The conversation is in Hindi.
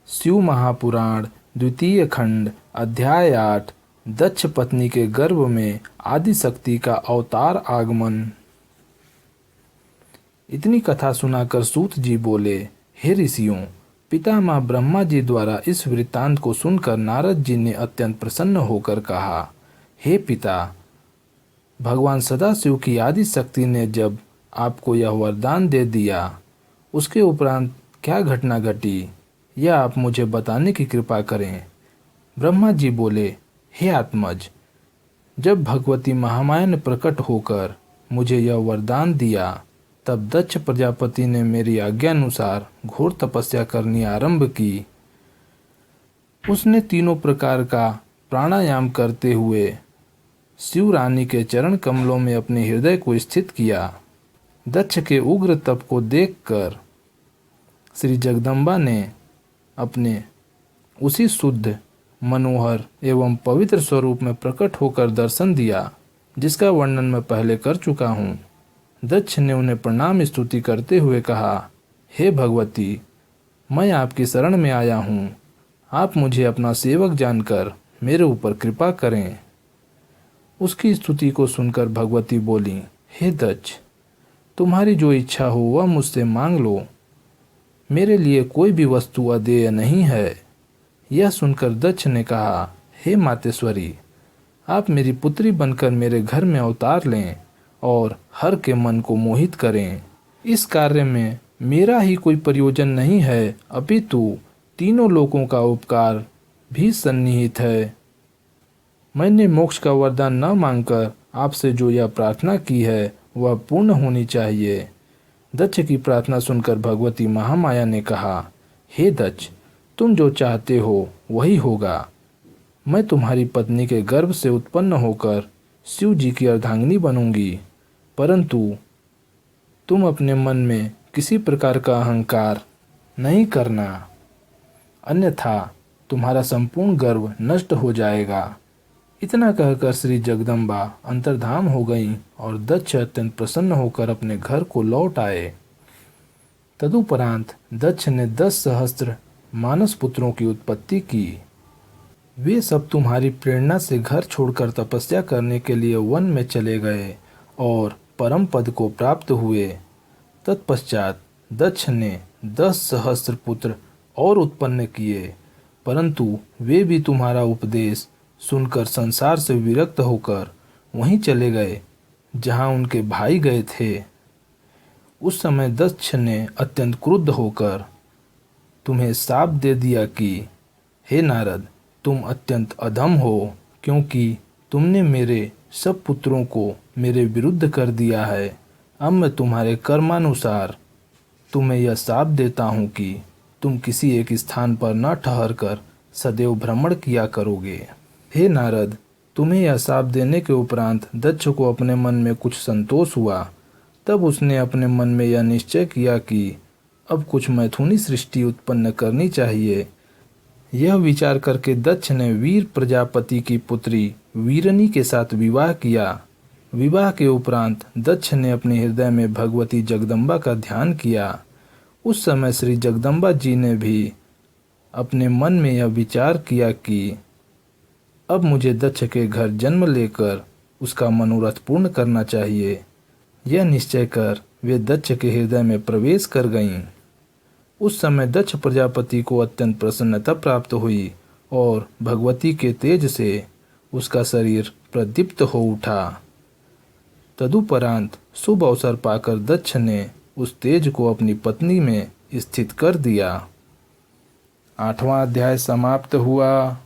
शिव महापुराण द्वितीय खंड अध्याय 8 दक्ष पत्नी के गर्भ में आदि शक्ति का अवतार आगमन। इतनी कथा सुनाकर सूत जी बोले, हे ऋषियों, पितामह ब्रह्मा जी द्वारा इस वृत्तांत को सुनकर नारद जी ने अत्यंत प्रसन्न होकर कहा, हे पिता, भगवान सदाशिव की आदि शक्ति ने जब आपको यह वरदान दे दिया, उसके उपरांत क्या घटना घटी, यह आप मुझे बताने की कृपा करें। ब्रह्मा जी बोले, हे आत्मज, जब भगवती महामाया ने प्रकट होकर मुझे यह वरदान दिया, तब दक्ष प्रजापति ने मेरी आज्ञानुसार घोर तपस्या करनी आरंभ की। उसने तीनों प्रकार का प्राणायाम करते हुए शिव रानी के चरण कमलों में अपने हृदय को स्थित किया। दक्ष के उग्र तप को देखकर श्री जगदम्बा ने अपने उसी शुद्ध, मनोहर एवं पवित्र स्वरूप में प्रकट होकर दर्शन दिया, जिसका वर्णन मैं पहले कर चुका हूँ। दक्ष ने उन्हें प्रणाम स्तुति करते हुए कहा, हे भगवती, मैं आपकी शरण में आया हूँ। आप मुझे अपना सेवक जानकर मेरे ऊपर कृपा करें। उसकी स्तुति को सुनकर भगवती बोली, हे दक्ष, तुम्हारी जो इच्छा हो वह मुझसे मांग लो। मेरे लिए कोई भी वस्तु अदेय नहीं है। यह सुनकर दक्ष ने कहा, हे मातेश्वरी, आप मेरी पुत्री बनकर मेरे घर में अवतार लें और हर के मन को मोहित करें। इस कार्य में मेरा ही कोई प्रयोजन नहीं है, अपितु तीनों लोकों का उपकार भी सन्निहित है। मैंने मोक्ष का वरदान न मांगकर आपसे जो यह प्रार्थना की है वह पूर्ण होनी चाहिए। दक्ष की प्रार्थना सुनकर भगवती महामाया ने कहा, हे दक्ष, तुम जो चाहते हो वही होगा। मैं तुम्हारी पत्नी के गर्भ से उत्पन्न होकर शिव जी की अर्धांगिनी बनूंगी, परंतु तुम अपने मन में किसी प्रकार का अहंकार नहीं करना, अन्यथा तुम्हारा संपूर्ण गर्भ नष्ट हो जाएगा। इतना कहकर श्री जगदम्बा अंतर्धान हो गईं और दक्ष अत्यंत प्रसन्न होकर अपने घर को लौट आए। तदुपरांत दक्ष ने 10 सहस्त्र मानस पुत्रों की उत्पत्ति की। वे सब तुम्हारी प्रेरणा से घर छोड़कर तपस्या करने के लिए वन में चले गए और परम पद को प्राप्त हुए। तत्पश्चात दक्ष ने 10 सहस्त्र पुत्र और उत्पन्न किए, परंतु वे भी तुम्हारा उपदेश सुनकर संसार से विरक्त होकर वहीं चले गए जहां उनके भाई गए थे। उस समय दक्ष ने अत्यंत क्रुद्ध होकर तुम्हें शाप दे दिया कि हे नारद, तुम अत्यंत अधम हो, क्योंकि तुमने मेरे सब पुत्रों को मेरे विरुद्ध कर दिया है। अब मैं तुम्हारे कर्मानुसार तुम्हें यह शाप देता हूँ कि तुम किसी एक स्थान पर न ठहर कर सदैव भ्रमण किया करोगे। हे नारद, तुम्हें यह शाप देने के उपरांत दक्ष को अपने मन में कुछ संतोष हुआ। तब उसने अपने मन में यह निश्चय किया कि अब कुछ मैथुनी सृष्टि उत्पन्न करनी चाहिए। यह विचार करके दक्ष ने वीर प्रजापति की पुत्री वीरनी के साथ विवाह किया। विवाह के उपरांत दक्ष ने अपने हृदय में भगवती जगदम्बा का ध्यान किया। उस समय श्री जगदम्बा जी ने भी अपने मन में यह विचार किया कि अब मुझे दक्ष के घर जन्म लेकर उसका मनोरथ पूर्ण करना चाहिए। यह निश्चय कर वे दक्ष के हृदय में प्रवेश कर गईं। उस समय दक्ष प्रजापति को अत्यंत प्रसन्नता प्राप्त हुई और भगवती के तेज से उसका शरीर प्रदीप्त हो उठा। तदुपरांत शुभ अवसर पाकर दक्ष ने उस तेज को अपनी पत्नी में स्थित कर दिया। 8वां अध्याय समाप्त हुआ।